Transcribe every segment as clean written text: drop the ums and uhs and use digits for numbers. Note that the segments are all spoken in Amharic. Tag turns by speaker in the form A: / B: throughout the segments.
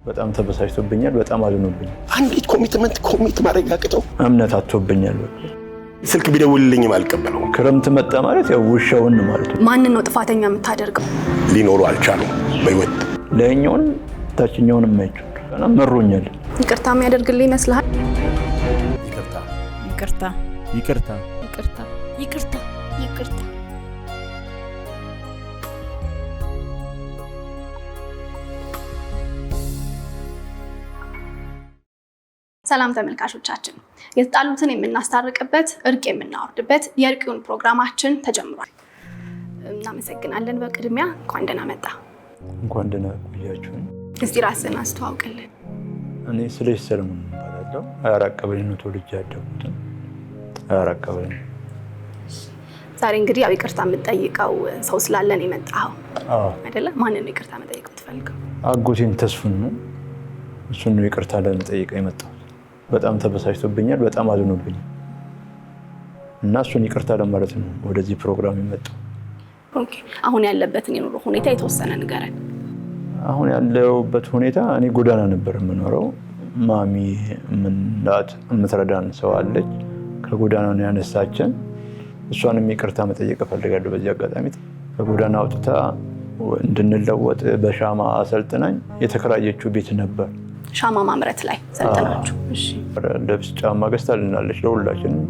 A: በጣም ተበሳጭቶብኛል። በጣም አዝኖብኛል።
B: አንዲት ኮሚት ማድረግ አቅተው
A: እምነት አጥቶብኛል።
B: ስልክ ቢደውልልኝም አልቀበለው።
A: ክረምት መጣ ማለት ያው ውሻውን ማለት ነው።
C: ማንን ነው ጥፋተኛ የምታደርገው?
B: ሊኖሩ አልቻሉም በህይወት
A: ለኛውን ታችኛውን የማይችል እና መሮኛል።
C: ይቅርታ የሚያደርግልኝ ይመስልሃል?
B: ይቅርታ
C: ይቅርታ
D: ይቅርታ
C: ይቅርታ ይቅርታ ይቅርታ። ሰላም ተመልካቾቻችን፣ የተጣሉትን የምናስታርቅበት እርቅ የምናወርድበት የእርቅውን ፕሮግራማችን ተጀምሯል። እናመሰግናለን። በቅድሚያ እንኳን ደህና መጣ።
A: እንኳን ደህና ቆያችሁ።
C: እስቲ ራስን አስተዋውቅልን።
A: እኔ ስለሽ ሰለሞን እባላለሁ። አያራቅ ቀበሌ ነው ተወልጄ ያደግኩት። አያራቅ ቀበሌ።
C: ዛሬ እንግዲህ ያው ይቅርታ የምጠይቀው ሰው ስላለን የመጣው አይደለ? ማንን ነው ይቅርታ መጠየቅ የምትፈልገው?
A: አጎቴን ተስፉን ነው። እሱን ነው ይቅርታ ለመጠየቅ የመጣው። በጣም ተበሳጭቶብኛል። በጣም አዝኖብኛል እና እሱን ይቅርታ ለማለት ነው ወደዚህ ፕሮግራም የመጣው።
C: ኦኬ፣ አሁን ያለበትን የኑሮ ሁኔታ የተወሰነ ንገረን።
A: አሁን ያለውበት ሁኔታ እኔ ጎዳና ነበር የምኖረው። ማሚ ምንላት የምትረዳን ሰው አለች። ከጎዳና ነው ያነሳችን። እሷንም ይቅርታ መጠየቅ እፈልጋለሁ በዚህ አጋጣሚ። ከጎዳና አውጥታ እንድንለወጥ በሻማ አሰልጥናኝ የተከራየችው ቤት ነበር።
C: ሻማ ማምረት ላይ ሰልጥናችሁ? እሺ።
A: ልብስ፣ ጫማ ገዝታልናለች ለሁላችንም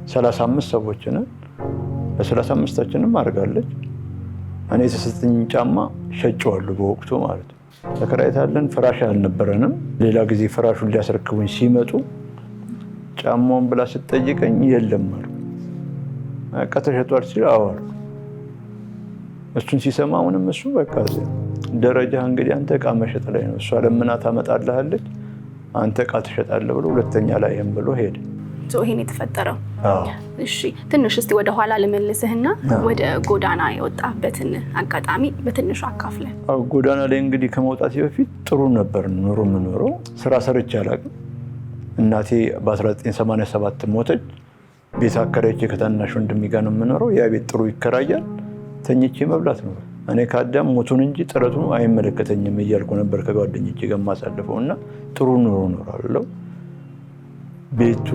A: 35 ሰዎች ነን። ለ35ታችንም አድርጋለች። እኔ የተሰጠኝ ጫማ ሸጬዋለሁ በወቅቱ ማለት ነው። ተከራይታለን። ፍራሽ አልነበረንም። ሌላ ጊዜ ፍራሹን ሊያስረክቡኝ ሲመጡ ጫማውን ብላ ስትጠይቀኝ የለም አሉ። በቃ ተሸጧል ሲል አዎ አልኩ። እሱን ሲሰማ አሁንም እሱ በቃ ደረጃ እንግዲህ አንተ እቃ መሸጥ ላይ ነው፣ እሷ ለምና ታመጣልሃለች፣ አንተ እቃ ትሸጣለህ ብሎ ሁለተኛ ላይም ብሎ ሄደ።
C: ይሄን የተፈጠረው። እሺ፣ ትንሽ እስቲ ወደ ኋላ ልመልስህና ወደ ጎዳና የወጣበትን አጋጣሚ በትንሹ አካፍለን።
A: ጎዳና ላይ እንግዲህ ከመውጣቴ በፊት ጥሩ ነበር ኑሮ የምኖረው። ስራ ሰርቼ አላውቅም። እናቴ በ1987 ሞተች። ቤት አከራይቼ ከታናሽ ወንድሜ ጋር ነው የምኖረው። ያ ቤት ጥሩ ይከራያል። ተኝቼ መብላት ነው። እኔ ከአዳም ሞቱን እንጂ ጥረቱ አይመለከተኝም እያልኩ ነበር ከጓደኞቼ ጋር የማሳልፈው እና ጥሩ ኑሮ እኖራለሁ። ቤቱ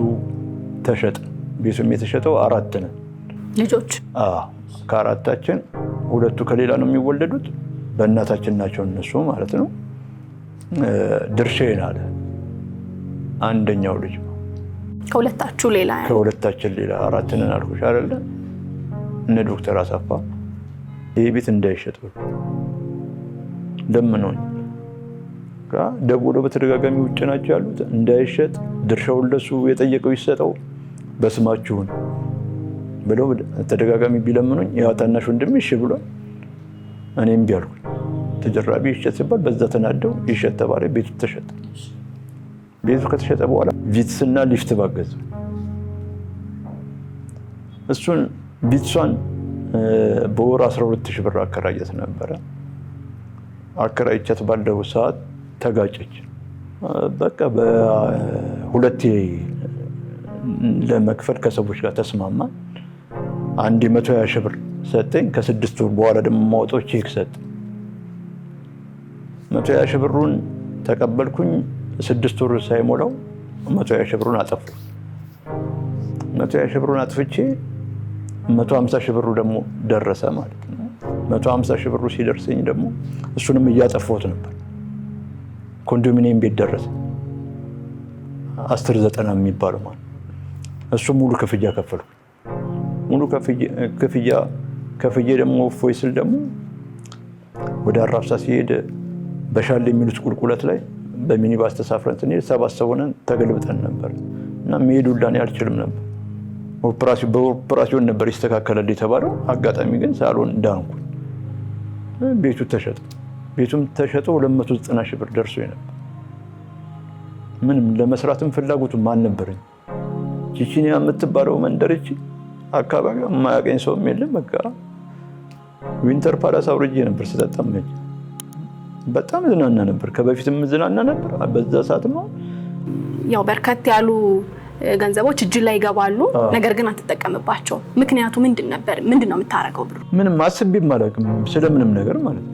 A: ተሸጠ። ቤቱም የተሸጠው 4 ነን
C: ልጆች።
A: ከአራታችን 2 ከሌላ ነው የሚወለዱት። በእናታችን ናቸው እነሱ ማለት ነው። ድርሻዬን አለ አንደኛው ልጅ።
C: ከሁለታችሁ ሌላ?
A: ከሁለታችን ሌላ 4 ነን አልኩሽ አይደለ? እነ ዶክተር አሰፋ ይህ ቤት እንዳይሸጥ ለምነውኝ ደውሎ በተደጋጋሚ ውጭ ናቸው ያሉት እንዳይሸጥ፣ ድርሻውን ለሱ የጠየቀው ይሰጠው፣ በስማችሁን ብለው ተደጋጋሚ ቢለምኑኝ ያው ታናሽ ወንድሜ እሺ ብሏል። እኔም እምቢ አልኩኝ። ተጀራቢ ይሸጥ ሲባል በዛ ተናደው ይሸጥ ተባለ። ቤቱ ተሸጠ። ቤቱ ከተሸጠ በኋላ ቪትስና ሊፍት ባገዘ። እሱን ቪትሷን በወር 12,000 ብር አከራየት ነበረ። አከራይቻት ባለው ሰዓት ተጋጨች። በቃ በሁለቴ ለመክፈል ከሰዎች ጋር ተስማማን። አንዴ 120,000 ብር ሰጠኝ። ከ6 ወር በኋላ ደግሞ ማውጣው ቼክ ሰጥ 120,000 ብሩን ተቀበልኩኝ። 6 ወር ሳይሞላው 120,000 ብሩን አጠፋ። 120,000 ብሩን አጥፍቼ 150,000 ብሩ ደግሞ ደረሰ ማለት ነው። 150,000 ብሩ ሲደርሰኝ ደግሞ እሱንም እያጠፋሁት ነበር። ኮንዶሚኒየም ቤት ደረሰ 1090 የሚባለው ማለት እሱ ሙሉ ክፍያ ከፈልኩ። ሙሉ ክፍያ ደግሞ እፎይ ስል ደግሞ ወደ አራብሳ ሲሄድ በሻል የሚሉት ቁልቁለት ላይ በሚኒባስ ተሳፍረን ስንሄድ 7 ሰው ሆነን ተገልብጠን ነበር እና መሄድ ሁላ እኔ አልችልም ነበር። በኦፕራሲዮን ነበር ይስተካከላል የተባለው። አጋጣሚ ግን ሳሎን ዳንኩ። ቤቱ ተሸጠ። ቤቱም ተሸጠ 290,000 ብር ደርሶ ነበር። ምንም ለመስራትም ፍላጎቱም አልነበረኝ። ቺቺኒያ የምትባለው መንደር እቺ አካባቢ የማያውቀኝ ሰውም የለም። በቃ ዊንተር ፓላስ አውርጄ ነበር ስጠጣመች። በጣም ዝናና ነበር። ከበፊትም ዝናና ነበር። በዛ ሰዓት ነው
C: ያው በርከት ያሉ ገንዘቦች እጅ ላይ ይገባሉ፣ ነገር ግን አትጠቀምባቸው። ምክንያቱ ምንድን ነበር? ምንድን ነው የምታረገው ብሩ?
A: ምንም አስቤም አላውቅም ስለምንም ነገር ማለት ነው።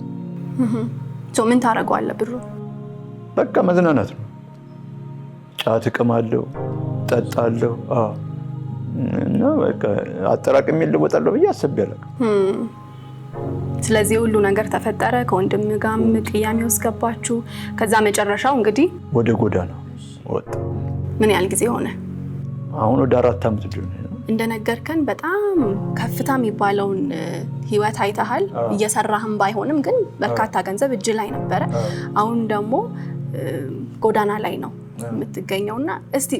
C: ምን ታረገዋለህ ብሩ?
A: በቃ መዝናናት ነው። ጫት እቅማለሁ፣ ጠጣለሁ እና በቃ አጠራቅሜ ልወጣለሁ ብዬ አስቤ አላውቅም።
C: ስለዚህ ሁሉ ነገር ተፈጠረ። ከወንድም ጋርም ቅያሜ ውስጥ ገባችሁ። ከዛ መጨረሻው እንግዲህ
A: ወደ ጎዳና ወጣ።
C: ምን ያህል ጊዜ ሆነ?
A: አሁን ወደ 4 ዓመት ሊሆን ነው።
C: እንደነገርከን በጣም ከፍታ የሚባለውን ህይወት አይተሃል። እየሰራህም ባይሆንም ግን በርካታ ገንዘብ እጅ ላይ ነበረ። አሁን ደግሞ ጎዳና ላይ ነው የምትገኘውና እስቲ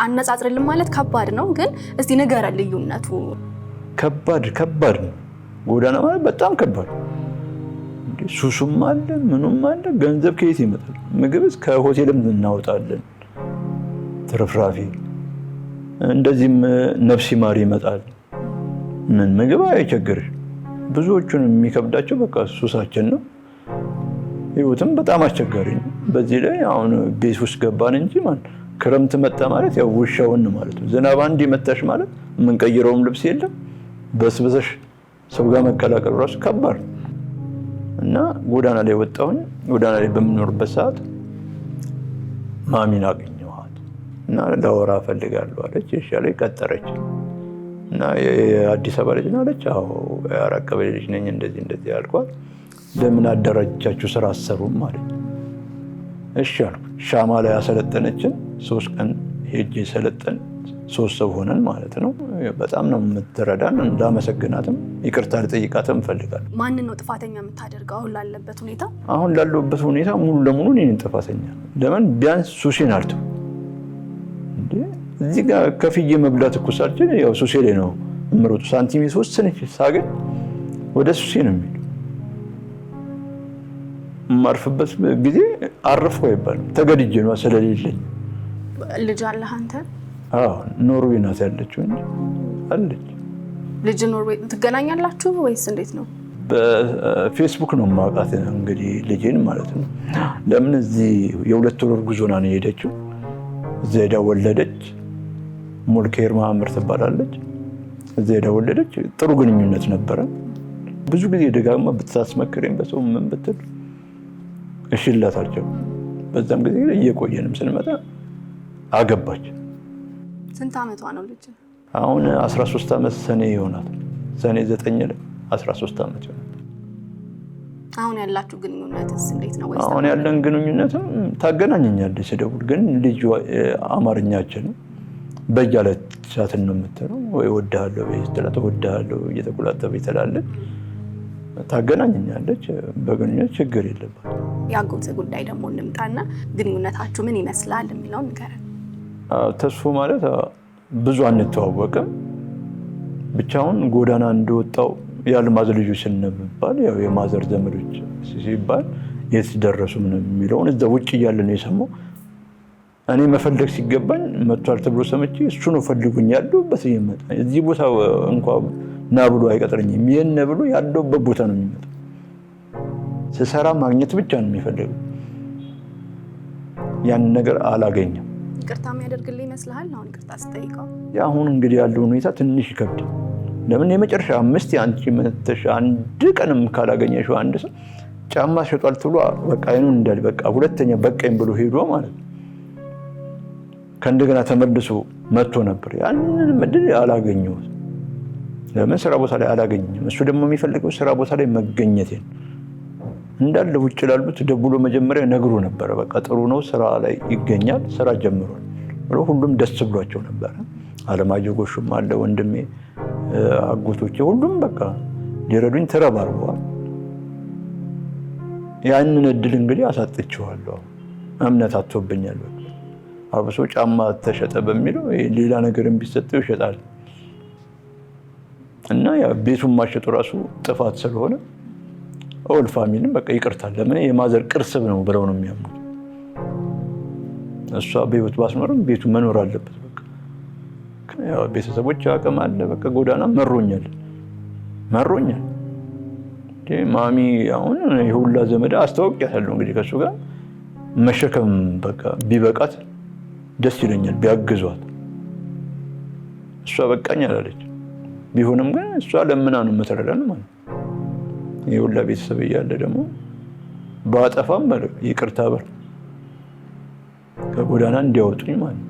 C: አነጻጽርልን። ማለት ከባድ ነው ግን እስቲ ንገረን ልዩነቱ። ከባድ ነው። ጎዳና ማለት በጣም ከባድ እንዴ! ሱሱም አለ ምኑም አለ። ገንዘብ ከየት ይመጣል? ምግብስ ከሆቴልም እናወጣለን ትርፍራፊ። እንደዚህም ነፍስ ይማር ይመጣል። ምን ምግብ አይቸግርሽ። ብዙዎቹን የሚከብዳቸው በቃ ሱሳችን ነው። ህይወትም በጣም አስቸጋሪ ነው። በዚህ ላይ አሁን ቤት ውስጥ ገባን እንጂ ማለት ክረምት መጣ ማለት ያው ውሻውን ማለት ነው። ዝናብ አንዴ መታሽ ማለት የምንቀይረውም ልብስ የለም። በስብሰሽ ሰው ጋር መቀላቀል ራሱ ከባድ እና ጎዳና ላይ ወጣሁኝ። ጎዳና ላይ በምኖርበት ሰዓት ማሚን አገኘኋት እና ላወራ እፈልጋለሁ አለች። እሺ አለች። ቀጠረች እና የአዲስ አበባ ልጅ አለች። አዎ የአራት ቀበሌ ልጅ ነኝ እንደዚህ አልኳት። ለምን አደራጃችሁ ስራ አሰሩም ማለት እሺ አልኩ። ሻማ ላይ አሰለጠነችን። 3 ቀን ሄጄ ሰለጠን 3 ሰው ሆነን ማለት ነው። በጣም ነው የምትረዳን። እንዳመሰግናትም ይቅርታ ልጠይቃትም እፈልጋለሁ። ማንን ነው ጥፋተኛ የምታደርገው አሁን ላለበት ሁኔታ?
A: አሁን ላለበት ሁኔታ ሙሉ ለሙሉ እኔ ነኝ ጥፋተኛ። ለምን ቢያንስ ሱሴን አልተው እንዴ! እዚህ ጋር ከፍዬ መብላት እኮ ሳልችል ያው ሱሴ ላይ ነው የምሮጡ። ሳንቲም የተወሰነች ሳገኝ ወደ ሱሴ ነው የሚሄድ። የማርፍበት ጊዜ አረፍኩ አይባልም። ተገድጄ ነው ስለሌለኝ።
C: ልጅ አለህ አንተ?
A: ኖርዌይ ናት ያለችው እንጂ አለች።
C: ልጅ ኖርዌይ ትገናኛላችሁ ወይስ እንዴት ነው?
A: በፌስቡክ ነው የማውቃት እንግዲህ ልጄን ማለት ነው። ለምን እዚህ የ2 ወር ጉዞ ነው የሄደችው። እዚህ ሄዳ ወለደች። ሙልኬር ማምር ትባላለች። እዚህ ሄዳ ወለደች። ጥሩ ግንኙነት ነበረ። ብዙ ጊዜ ደጋግማ ብታስመክረኝ በሰው ምን ብትል እሺ እላታቸው። በዛም ጊዜ እየቆየንም ስንመጣ አገባች።
C: ስንት ዓመቷ ነው ልጅ?
A: አሁን 13 ዓመት ሰኔ ይሆናል። ሰኔ 9 ላይ 13 ዓመት ይሆናል።
C: አሁን ያላችሁ ግንኙነትስ እንዴት ነው?
A: አሁን ያለን ግንኙነትም ታገናኘኛለች ስደውል። ግን ልጅ አማርኛችን በእጃለቻትን ነው የምትለው። ወይ እወድሃለሁ ስትላት እወድሃለሁ እየተቆላጠፈ ትላለች። ታገናኘኛለች። በግንኙነት ችግር የለባትም።
C: የአጎት ጉዳይ ደግሞ እንምጣና ግንኙነታችሁ ምን ይመስላል የሚለውን ንገረን።
A: ተስፎ ማለት ብዙ አንተዋወቅም። ብቻውን ጎዳና እንደወጣው የአልማዝ ልጆች ስንባል ያው የማዘር ዘመዶች ሲባል የት ደረሱ ምን የሚለውን እዛ ውጭ እያለ ነው የሰማው። እኔ መፈለግ ሲገባኝ መጥቷል ተብሎ ሰምቼ እሱ ነው ፈልጉኝ ያለሁበት ይመጣ። እዚህ ቦታ እንኳን ና ብሎ አይቀጥረኝም። የነ ብሎ ያለሁበት ቦታ ነው የሚመጣው። ስሰራ ማግኘት ብቻ ነው የሚፈልገው። ያን ነገር አላገኘም።
C: ይቅርታ የሚያደርግልህ ይመስልሃል? አሁን ይቅርታ ስጠይቀው
A: አሁን እንግዲህ ያለው ሁኔታ ትንሽ ይከብዳል። ለምን የመጨረሻ 5 አንቺ መተሽ አንድ ቀንም ካላገኘሽው አንድ ሰው ጫማ ሸጧል ትሎ በቃ አይኑን እንዳል በቃ ሁለተኛ በቃኝ ብሎ ሄዶ ማለት ነው። ከእንደገና ተመልሶ መጥቶ ነበር። ያንን ምድር አላገኘሁት። ለምን ስራ ቦታ ላይ አላገኘኝም። እሱ ደግሞ የሚፈልገው ስራ ቦታ ላይ መገኘቴን እንዳለ ውጭ ላሉት ደውሎ መጀመሪያ ነግሮ ነበር። በቃ ጥሩ ነው ስራ ላይ ይገኛል፣ ስራ ጀምሯል ብሎ ሁሉም ደስ ብሏቸው ነበር። አለማየሁ ጎሹም አለ ወንድሜ፣ አጎቶቼ ሁሉም በቃ ሊረዱኝ ተረባርበዋል። ያንን እድል እንግዲህ አሳጥቼዋለሁ። እምነት አጥቶብኛል። በቃ አብሶ ጫማ ተሸጠ በሚለው ሌላ ነገርም ቢሰጠው ይሸጣል እና ያ ቤቱን ማሸጡ ራሱ ጥፋት ስለሆነ ኦል ፋሚሊም በቃ ይቅርታል። ለምን የማዘር ቅርስ ነው ብለው ነው የሚያምኑት። እሷ በህይወት ባስኖርም ቤቱ መኖር አለበት። በቃ ያው ቤተሰቦች አቅም አለ። በቃ ጎዳና መሮኛል። ማሚ አሁን የሁላ ዘመድ አስተዋውቂያታለሁ እንግዲህ ከሱ ጋር መሸከም በቃ ቢበቃት ደስ ይለኛል ቢያግዟት። እሷ በቃኝ አላለች። ቢሆንም ግን እሷ ለምና ነው የምትረዳን ማለት ነው። የሁላ ቤተሰብ እያለ ደግሞ ባጠፋም ይቅርታ በር ከጎዳና እንዲያወጡኝ ማለት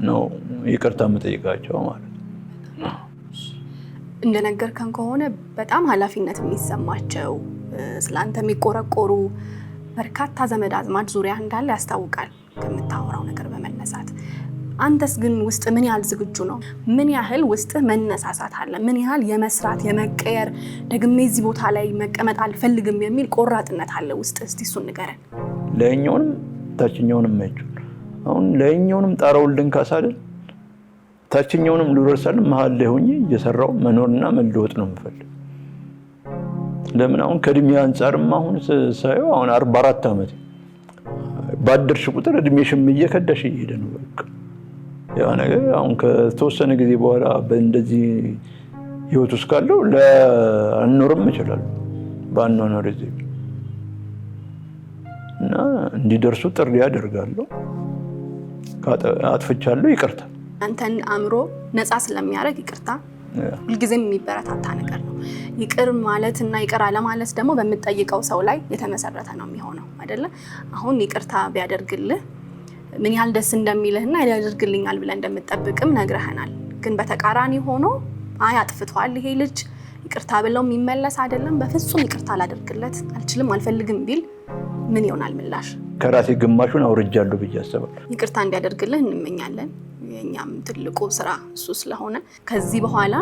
A: ነው ይቅርታ የምጠይቃቸው ማለት ነው።
C: እንደነገርከን ከሆነ በጣም ኃላፊነት የሚሰማቸው ስለአንተ የሚቆረቆሩ በርካታ ዘመድ አዝማድ ዙሪያ እንዳለ ያስታውቃል ከምታወራው ነገር በመነሳት። አንተስ ግን ውስጥ ምን ያህል ዝግጁ ነው? ምን ያህል ውስጥ መነሳሳት አለ? ምን ያህል የመስራት የመቀየር ደግሜ እዚህ ቦታ ላይ መቀመጥ አልፈልግም የሚል ቆራጥነት አለ ውስጥ? እስቲ እሱን ንገረን።
A: ላይኛውንም ታችኛውንም አይቼው አሁን ላይኛውንም ጣራውን ልንካስ አይደል ታችኛውንም ልወርሳል መሀል ላይ ሆኜ እየሰራው መኖርና መለወጥ ነው የምፈልግ። ለምን አሁን ከእድሜ አንጻርም አሁን ሳየው አሁን 44 ዓመት ባደርሽ ቁጥር እድሜሽም እየከዳሽ እየሄደ ነው። በቃ ያ ነገር አሁን ከተወሰነ ጊዜ በኋላ በእንደዚህ ህይወት ውስጥ ካለው ለአንኖርም ይችላል ባንኖር እዚህ እና እንዲደርሱ ጥሪ ያደርጋለሁ። አጥፍቻለሁ ይቅርታ።
C: አንተን አእምሮ ነፃ ስለሚያደርግ ይቅርታ ሁልጊዜም የሚበረታታ ነገር ነው። ይቅር ማለት እና ይቅር አለማለት ደግሞ በምትጠይቀው ሰው ላይ የተመሰረተ ነው የሚሆነው አይደለ? አሁን ይቅርታ ቢያደርግልህ ምን ያህል ደስ እንደሚልህና ያደርግልኛል ብለህ እንደምትጠብቅም ነግረህናል። ግን በተቃራኒ ሆኖ አይ አጥፍቷል ይሄ ልጅ ይቅርታ ብለው የሚመለስ አይደለም፣ በፍጹም ይቅርታ ላደርግለት አልችልም አልፈልግም ቢል ምን ይሆናል ምላሽ?
A: ከራሴ ግማሹን አውርጃለሁ ብዬ አስባለሁ።
C: ይቅርታ እንዲያደርግልህ እንመኛለን። የኛም ትልቁ ስራ እሱ ስለሆነ ከዚህ በኋላ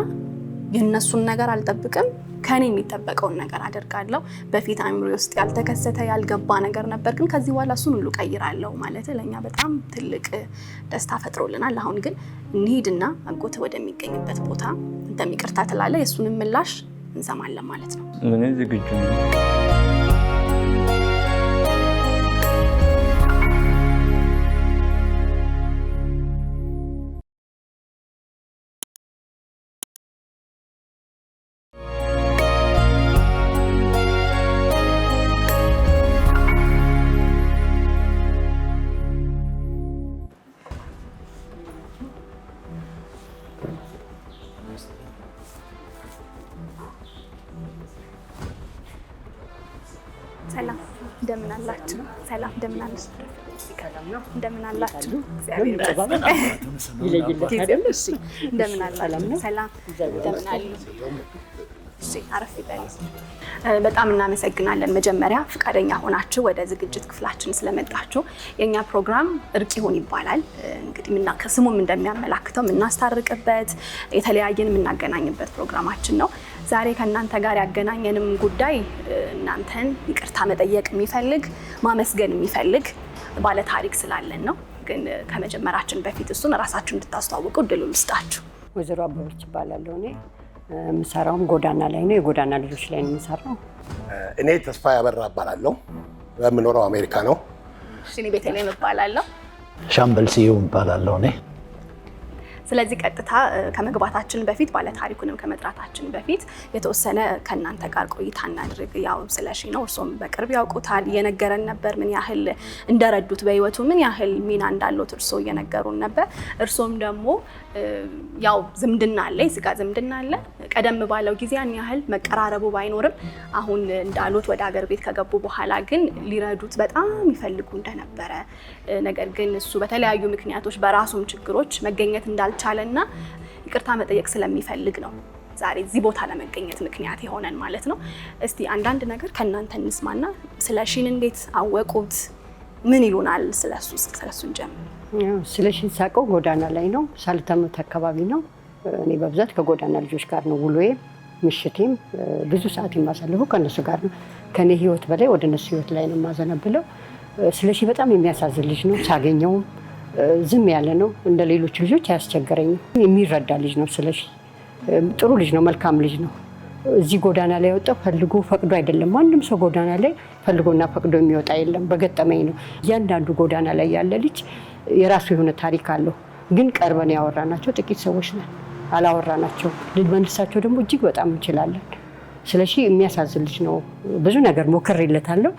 C: የነሱን ነገር አልጠብቅም፣ ከኔ የሚጠበቀውን ነገር አደርጋለሁ። በፊት አእምሮዬ ውስጥ ያልተከሰተ ያልገባ ነገር ነበር፣ ግን ከዚህ በኋላ እሱን ሁሉ ቀይራለሁ ማለት ለኛ በጣም ትልቅ ደስታ ፈጥሮልናል። አሁን ግን እንሂድና አጎት ወደሚገኝበት ቦታ እንደሚቅርታ ትላለህ፣ የእሱንም ምላሽ እንሰማለን ማለት ነው።
A: እኔ ዝግጁ ነኝ።
C: ሰላም እንደምን አላችሁ? ሰላም እንደምን አላችሁ? እንደምን አላችሁ? እግዚአብሔር ይመስገን። እንደምን አላችሁ? ሰላም እንደምን አላችሁ? እሺ አረፍ ይበሉ። በጣም እናመሰግናለን። መጀመሪያ ፈቃደኛ ሆናችሁ ወደ ዝግጅት ክፍላችን ስለመጣችሁ። የኛ ፕሮግራም እርቅ ይሁን ይባላል። እንግዲህ ከስሙም እንደሚያመላክተው የምናስታርቅበት የተለያየን የምናገናኝበት ፕሮግራማችን ነው። ዛሬ ከእናንተ ጋር ያገናኘንም ጉዳይ እናንተን ይቅርታ መጠየቅ የሚፈልግ ማመስገን የሚፈልግ ባለ ታሪክ ስላለን ነው። ግን ከመጀመራችን በፊት እሱን ራሳችሁ እንድታስተዋውቁ እድሉን ልስጣችሁ።
D: ወይዘሮ አበበች እባላለሁ። እኔ የምሰራውም ጎዳና ላይ ነው፣ የጎዳና ልጆች ላይ ነው የምሰራው።
B: እኔ ተስፋ ያበራ እባላለሁ፣ የምኖረው አሜሪካ ነው።
C: እኔ ቤተልሔም እባላለሁ።
E: ሻምበል ስዩም እባላለሁ እኔ።
C: ስለዚህ ቀጥታ ከመግባታችን በፊት ባለ ታሪኩንም ከመጥራታችን በፊት የተወሰነ ከእናንተ ጋር ቆይታ እናድርግ። ያው ስለሺ ነው፣ እርሶም በቅርብ ያውቁታል። እየነገረን ነበር ምን ያህል እንደረዱት በህይወቱ ምን ያህል ሚና እንዳለው እርሶ እየነገሩን ነበር። እርሶም ደግሞ ያው ዝምድና አለ፣ የስጋ ዝምድና አለ። ቀደም ባለው ጊዜ ያን ያህል መቀራረቡ ባይኖርም አሁን እንዳሉት ወደ ሀገር ቤት ከገቡ በኋላ ግን ሊረዱት በጣም ይፈልጉ እንደነበረ፣ ነገር ግን እሱ በተለያዩ ምክንያቶች በራሱም ችግሮች መገኘት እንዳልቻለና ይቅርታ መጠየቅ ስለሚፈልግ ነው ዛሬ እዚህ ቦታ ለመገኘት ምክንያት የሆነን ማለት ነው። እስቲ አንዳንድ ነገር ከእናንተ እንስማና ስለሺን እንዴት አወቁት? ምን ይሉናል ስለሱ? ስለሱን ጀምር።
D: ስለሺን ሳውቀው ጎዳና ላይ ነው፣ ሳልተምት አካባቢ ነው። እኔ በብዛት ከጎዳና ልጆች ጋር ነው ውሎዬ፣ ምሽቴም ብዙ ሰዓት የማሳልፈው ከነሱ ጋር ነው። ከኔ ህይወት በላይ ወደ እነሱ ህይወት ላይ ነው የማዘነብለው። ስለሺ በጣም የሚያሳዝን ልጅ ነው። ሳገኘውም ዝም ያለ ነው። እንደ ሌሎች ልጆች አያስቸግረኝም። የሚረዳ ልጅ ነው ስለሺ። ጥሩ ልጅ ነው፣ መልካም ልጅ ነው። እዚህ ጎዳና ላይ ወጣው ፈልጎ ፈቅዶ አይደለም። ማንም ሰው ጎዳና ላይ ፈልጎና ፈቅዶ የሚወጣ የለም፣ በገጠመኝ ነው። እያንዳንዱ ጎዳና ላይ ያለ ልጅ የራሱ የሆነ ታሪክ አለው። ግን ቀርበን ያወራናቸው ጥቂት ሰዎች ነን፣ አላወራናቸው። ልንመልሳቸው ደግሞ እጅግ በጣም እንችላለን። ስለሺ የሚያሳዝን ልጅ ነው። ብዙ ነገር ሞክሬለታለሁ፣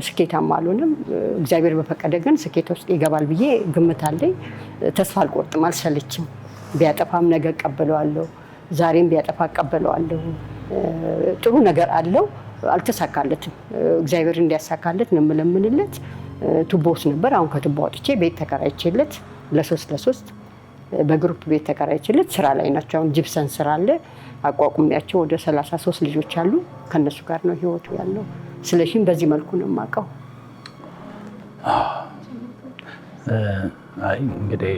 D: ስኬታማ አልሆነም። እግዚአብሔር በፈቀደ ግን ስኬት ውስጥ ይገባል ብዬ ግምት አለኝ። ተስፋ አልቆርጥም፣ አልሰለችም። ቢያጠፋም ነገ እቀበለዋለሁ፣ ዛሬም ቢያጠፋ እቀበለዋለሁ። ጥሩ ነገር አለው፣ አልተሳካለትም። እግዚአብሔር እንዲያሳካለት ነው የምለምንለት። ቱቦስ ነበር። አሁን ከቱቦ ወጥቼ ቤት ተከራይቼለት ለ3 በግሩፕ ቤት ተከራይቼለት ስራ ላይ ናቸው። አሁን ጂፕሰን ስራ አለ አቋቁሚያቸው ወደ 33 ልጆች አሉ። ከነሱ ጋር ነው ህይወቱ ያለው። ስለሽም በዚህ መልኩ ነው የማውቀው።
E: አይ እንግዲህ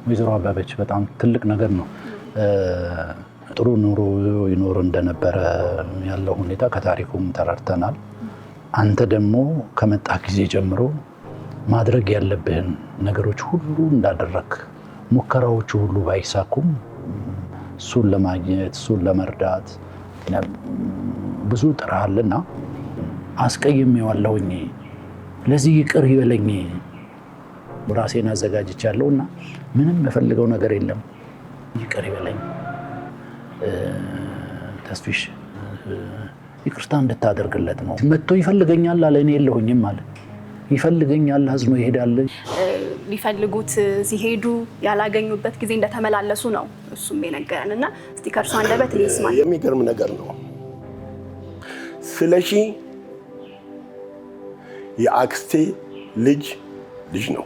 E: ወይዘሮ አበበች በጣም ትልቅ ነገር ነው። ጥሩ ኑሮ ይኖር እንደነበረ ያለው ሁኔታ ከታሪኩም ተረድተናል። አንተ ደግሞ ከመጣ ጊዜ ጀምሮ ማድረግ ያለብህን ነገሮች ሁሉ እንዳደረክ፣ ሙከራዎቹ ሁሉ ባይሳኩም እሱን ለማግኘት እሱን ለመርዳት ብዙ ጥረሃልና አስቀይሜዋለሁኝ፣ ለዚህ ይቅር ይበለኝ ራሴን አዘጋጅቻለሁና ምንም የምፈልገው ነገር የለም፣ ይቅር ይበለኝ ተስፊሽ ይቅርታ እንድታደርግለት ነው። መጥቶ ይፈልገኛል አለ፣ እኔ የለሁኝም አለ። ይፈልገኛል፣ አዝኖ ይሄዳል።
C: ሊፈልጉት ሲሄዱ ያላገኙበት ጊዜ እንደተመላለሱ ነው እሱም የነገረን እና እስቲ ከእርሱ አንደበት እንስማ።
B: የሚገርም ነገር ነው። ስለሺ የአክስቴ ልጅ ነው።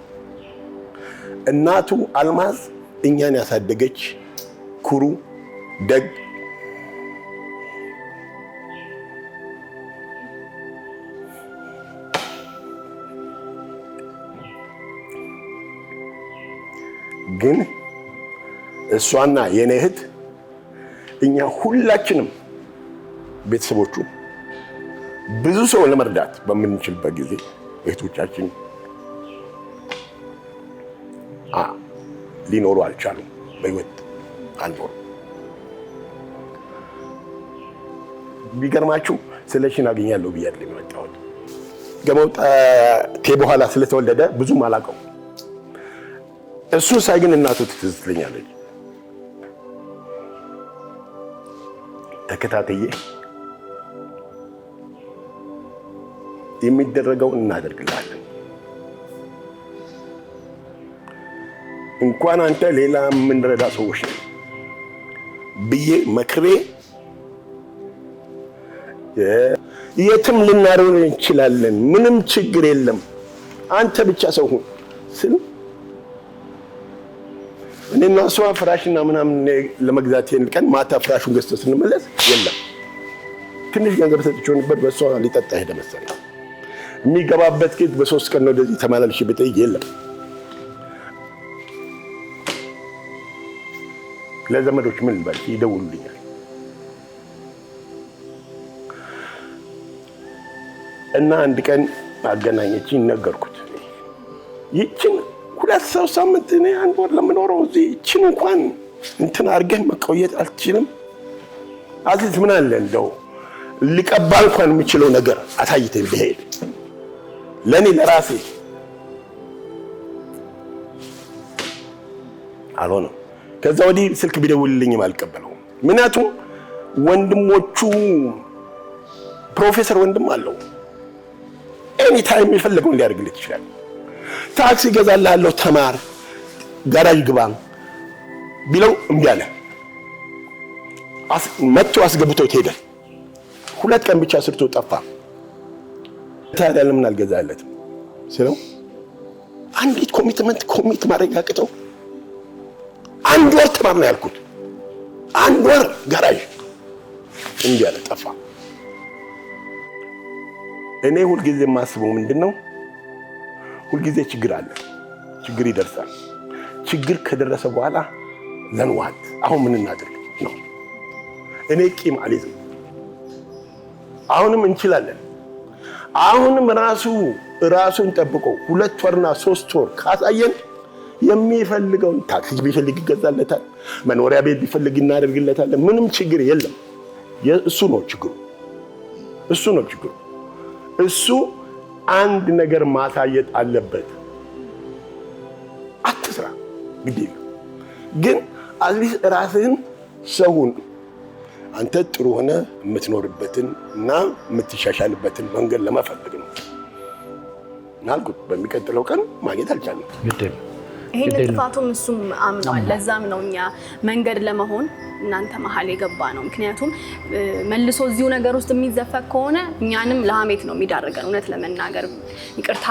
B: እናቱ አልማዝ እኛን ያሳደገች ኩሩ ደግ ግን እሷና የኔ እህት እኛ ሁላችንም ቤተሰቦቹ ብዙ ሰው ለመርዳት በምንችልበት ጊዜ እህቶቻችን ሊኖሩ አልቻሉም፣ በህይወት አልኖሩ። ቢገርማችሁ ስለሺን አገኛለሁ ብያለሁ የመጣሁት ከመውጣቴ በኋላ ስለተወለደ ብዙም አላውቀው። እሱ ሳይ ግን እናቱ ትዝ ትለኛለች። ተከታተዬ የሚደረገውን እናደርግልሃለን፣ እንኳን አንተ ሌላ የምንረዳ ሰዎች ነን ብዬ መክሬ የትም ልናደርግ እንችላለን፣ ምንም ችግር የለም፣ አንተ ብቻ ሰው ሁን ስል እኔና እሷ ፍራሽና ምናምን ለመግዛት ቀን ማታ ፍራሹን ገዝተን ስንመለስ የለም። ትንሽ ገንዘብ ሰጥቼው ነበር፣ በእሷ ሊጠጣ ሄደ መሰለኝ። የሚገባበት ጌት በ3 ቀን ነው ወደዚህ ተመላልሽ ብጠይቅ የለም። ለዘመዶች ምን ልበል ይደውሉልኛል። እና አንድ ቀን አገናኘችኝ፣ ነገርኩት። ይችን 2 ሳምንት እኔ 1 ወር ለምኖረው እዚህ ይችን እንኳን እንትን አድርገን መቆየት አልችልም። አትሊስት ምን አለ እንደው ሊቀባ እንኳን የሚችለው ነገር አሳይተኝ ብሄድ ለኔ ለራሴ አልሆነም። ከዛ ወዲህ ስልክ ቢደውልልኝም አልቀበለውም። ምክንያቱም ወንድሞቹ ፕሮፌሰር ወንድም አለው፣ ኤኒ ታይም የፈለገውን ሊያደርግልህ ይችላል። ታክሲ ገዛልሃለሁ፣ ተማር፣ ጋራጅ ግባ ቢለው እምቢ አለ። መጥቶ አስገብቶት ሄደ። 2 ቀን ብቻ ስርቶ ጠፋ። ታዲያ ለምን አልገዛለትም ስለው አንዲት ኮሚት ማረጋግጠው 1 ወር ተማር ነው ያልኩት። 1 ወር ጋራጅ እምቢ አለ፣ ጠፋ። እኔ ሁልጊዜ የማስበው ምንድነው፣ ሁልጊዜ ችግር አለ፣ ችግር ይደርሳል። ችግር ከደረሰ በኋላ ዘንዋት አሁን ምን እናድርግ ነው። እኔ ቂም አልይዝም። አሁንም እንችላለን። አሁንም ራሱን ጠብቆ 2 ወርና 3 ወር ካሳየን የሚፈልገውን ታክሲ ቢፈልግ ይገዛለታል፣ መኖሪያ ቤት ቢፈልግ እናደርግለታለን። ምንም ችግር የለም። እሱ ነው ችግሩ። እሱ አንድ ነገር ማሳየት አለበት። አትስራ ግዴ ግን አትሊስት ራስህን ሰውን አንተ ጥሩ ሆነ የምትኖርበትን እና የምትሻሻልበትን መንገድ ለመፈለግ ነው። ናልኩት በሚቀጥለው ቀን ማግኘት አልቻለም።
C: ይሄንን ጥፋቱም እሱም አምኗል። ለዛም ነው እኛ መንገድ ለመሆን እናንተ መሀል የገባ ነው። ምክንያቱም መልሶ እዚሁ ነገር ውስጥ የሚዘፈቅ ከሆነ እኛንም ለሀሜት ነው የሚዳርገን። እውነት ለመናገር ይቅርታ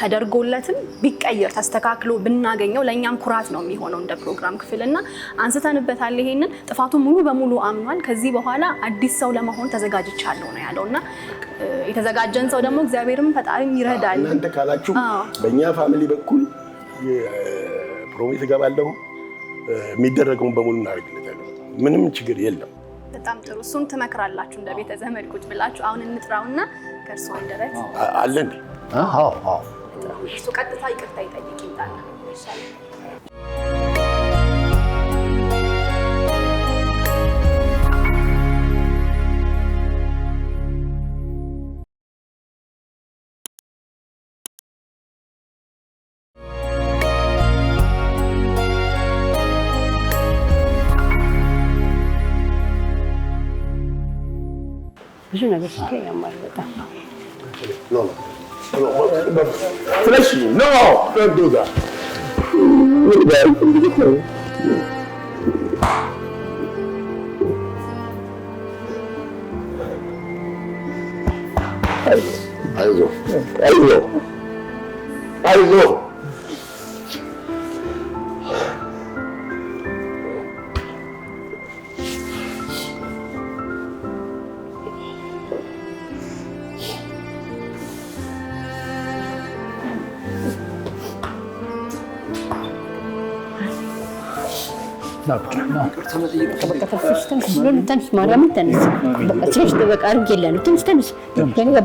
C: ተደርጎለትም ቢቀየር ተስተካክሎ ብናገኘው ለእኛም ኩራት ነው የሚሆነው እንደ ፕሮግራም ክፍልና አንስተንበታል። ይሄንን ጥፋቱን ሙሉ በሙሉ አምኗል። ከዚህ በኋላ አዲስ ሰው ለመሆን ተዘጋጅቻለሁ ነው ያለውና የተዘጋጀን ሰው ደግሞ እግዚአብሔርም ፈጣሪም ይረዳል።
B: እናንተ ካላችሁ በእኛ ፋሚሊ በኩል ፕሮሚስ እገባለሁ የሚደረገውን በሙሉ እናደርግለታለን። ምንም ችግር የለም።
C: በጣም ጥሩ። እሱን ትመክራላችሁ እንደ ቤተ ዘመድ ቁጭ ብላችሁ። አሁን እንጥራውና ከእርሱ አንደበት
B: አለ እንዴ?
C: እሱ ቀጥታ ይቅርታ ይጠይቅ ይምጣና
D: ብዙ ነገር ሲታይ ያማል በጣም
B: ፍለሽ ኖ don't do that. አይዞህ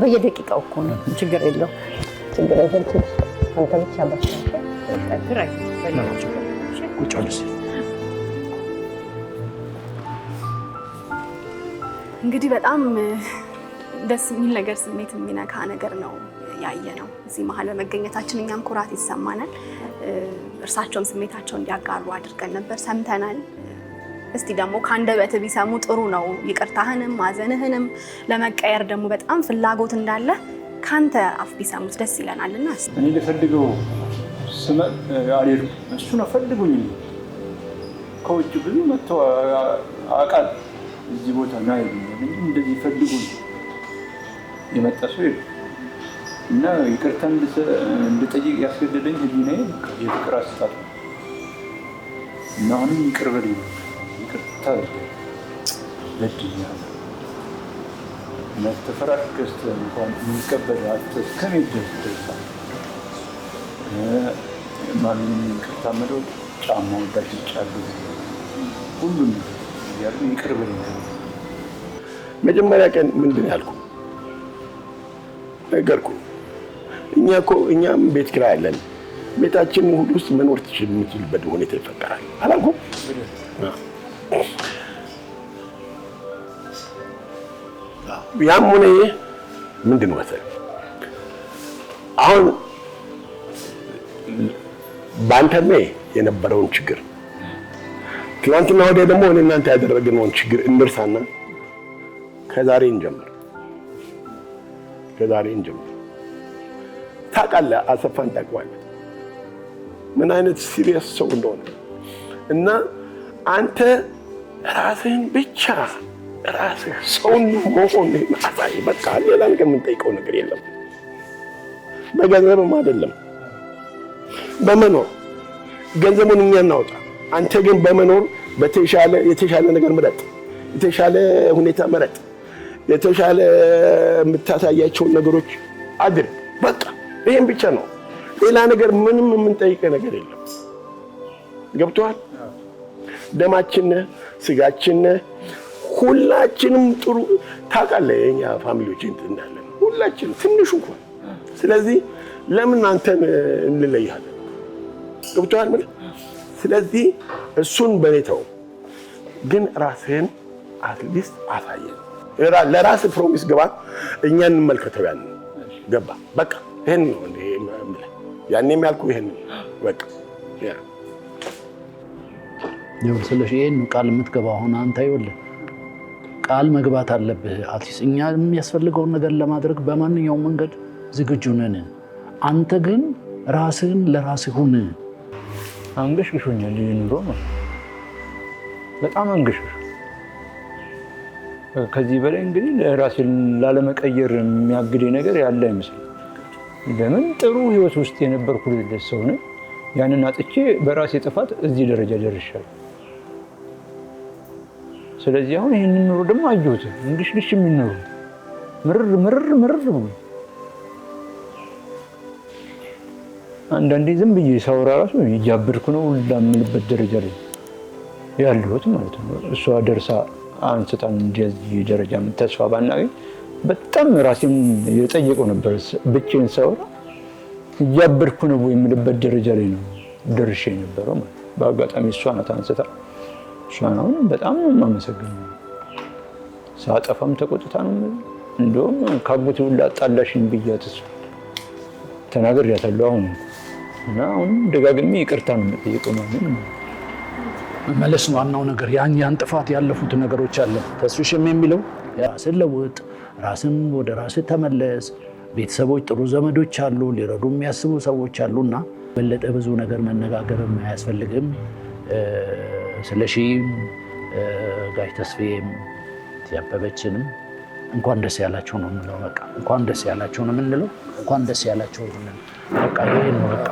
D: በየደቂቃው እኮ ነው። ችግር የለውም። ችግር የለውም። አንተ ብቻ
C: እንግዲህ በጣም ደስ የሚል ነገር ስሜት የሚነካ ነገር ነው ያየ ነው። እዚህ መሀል በመገኘታችን እኛም ኩራት ይሰማናል። እርሳቸውም ስሜታቸውን እንዲያጋሩ አድርገን ነበር፣ ሰምተናል። እስቲ ደግሞ ከአንደበት ቢሰሙ ጥሩ ነው። ይቅርታህንም ማዘንህንም ለመቀየር ደግሞ በጣም ፍላጎት እንዳለ ካንተ አፍ ቢሰሙት ደስ ይለናልና
A: እኔ ልፈልገው ስመጥ አልሄድኩም። እሱ ነው ፈልጉኝ። ከውጭ ብዙ መጥተው አውቃለሁ እዚህ ቦታ ና ይሉኛል እንጂ እንደዚህ ፈልጉኝ የመጣ ሰው የለም። እና ይቅርታ እንድጠይቅ ያስገደደኝ ህሊናዬ የፍቅር አሰጣጥ ነው። እና አሁንም ይቅር በለኝ ይቅርታ በድያለሁ። ተፈራከስተ እንኳን የሚቀበል አጥተህ እስከመሄድ ደርሰሃል። ማንም ይቅርታ መለው ጫማው ዳሽጫለሁ ሁሉም እያሉ ይቅር በለኝ።
B: መጀመሪያ ቀን ምንድን ያልኩ ነገርኩ። እኛም ቤት ኪራይ አለን። ቤታችን ሁሉ ውስጥ መኖር የምችልበት ሁኔታ ይፈጠራል አላልኩም? ያም ሆነ ምንድን ነው መሰለህ አሁን በአንተሜ የነበረውን ችግር ትናንትና ወዲያ ደግሞ እኔ እናንተ ያደረግነውን ችግር እንርሳና ከዛሬ እንጀምር። ታውቃለህ፣ አሰፋን ታውቀዋለህ ምን አይነት ሲሪየስ ሰው እንደሆነ እና አንተ ራስህን ብቻ ራስህ ሰውን መሆን አሳይ። በቃ ሌላ ነገር የምንጠይቀው ነገር የለም። በገንዘብም አይደለም በመኖር ገንዘቡን እኛ እናውጣ። አንተ ግን በመኖር የተሻለ ነገር ምረጥ፣ የተሻለ ሁኔታ ምረጥ፣ የተሻለ የምታሳያቸውን ነገሮች አድርግ። በቃ ይሄን ብቻ ነው። ሌላ ነገር ምንም የምንጠይቀው ነገር የለም። ገብቶሃል? ደማችን ስጋችን ሁላችንም ጥሩ ታውቃለህ። የኛ ፋሚሊዎች እንዳለን ሁላችን ትንሹ እንኳን። ስለዚህ ለምን አንተን እንለያለን? ገብቶሃል? ምን ስለዚህ እሱን በኔታው ግን ራስህን አትሊስት አሳየን። ለራስህ ፕሮሚስ ግባ። እኛን እንመልከተው። ያን ገባ በቃ ይሄን ነው እንዴ ማለት ያኔም ያልኩህ ይሄን በቃ ያ
E: ነው። ስለዚህ ይሄን ቃል የምትገባው አሁን አንተ ይኸውልህ ቃል መግባት አለብህ። አትሊስት እኛ የሚያስፈልገውን ነገር ለማድረግ በማንኛውም መንገድ ዝግጁ ነን። አንተ ግን ራስህን ለራስህ ሁን።
A: አንገሽግሾኛል። ይህ ኑሮ ማለት በጣም አንገሽግሾ። ከዚህ በላይ እንግዲህ ራሴን ላለመቀየር የሚያግደኝ ነገር ያለ አይመስልም። ለምን ጥሩ ህይወት ውስጥ የነበርኩ ሰው ነኝ። ያንን አጥቼ በራሴ ጥፋት እዚህ ደረጃ ደርሻለሁ። ስለዚህ አሁን ይህንን ኑሮ ደግሞ አየሁት። እንግሽግሽ የሚኖሩ ምርር ብሎ አንዳንዴ ዝም ብዬ ሳወራ ራሱ እያበድኩ ነው ላምልበት ደረጃ ላይ ያለሁት ማለት ነው። እሷ ደርሳ አንስታን እንደዚህ ደረጃ ተስፋ ባናገኝ በጣም ራሴን የጠየቀው ነበር። ብቻዬን ሳወራ እያበድኩ ነው የምልበት ደረጃ ላይ ነው ደርሼ የነበረው ማለት ነው። በአጋጣሚ እሷ ናት አንስታ። እሷን አሁን በጣም ነው የማመሰግነው። ሳጠፋም ተቆጥታ ነው። እንደውም ካጎቴ ሁላ አጣላሽኝ ብያት እሷ ተናግሬያታለሁ አሁን እና አሁን ደጋግሜ ይቅርታ ነው የምጠይቀው ማለት ነው።
E: መመለስ ነው ዋናው ነገር። ያን ጥፋት ያለፉት ነገሮች አለ። ተስፍሽም የሚለው ራስን ለውጥ፣ ራስን ወደ ራስህ ተመለስ። ቤተሰቦች፣ ጥሩ ዘመዶች አሉ፣ ሊረዱ የሚያስቡ ሰዎች አሉና በለጠ ብዙ ነገር መነጋገርም አያስፈልግም። ስለሺም ጋሽ ተስፌም ያበበችንም እንኳን ደስ ያላቸው ነው የምንለው። በቃ እንኳን ደስ ያላቸው ነው የምንለው። እንኳን ደስ ያላቸው ነው በቃ ይሄ ነው በቃ።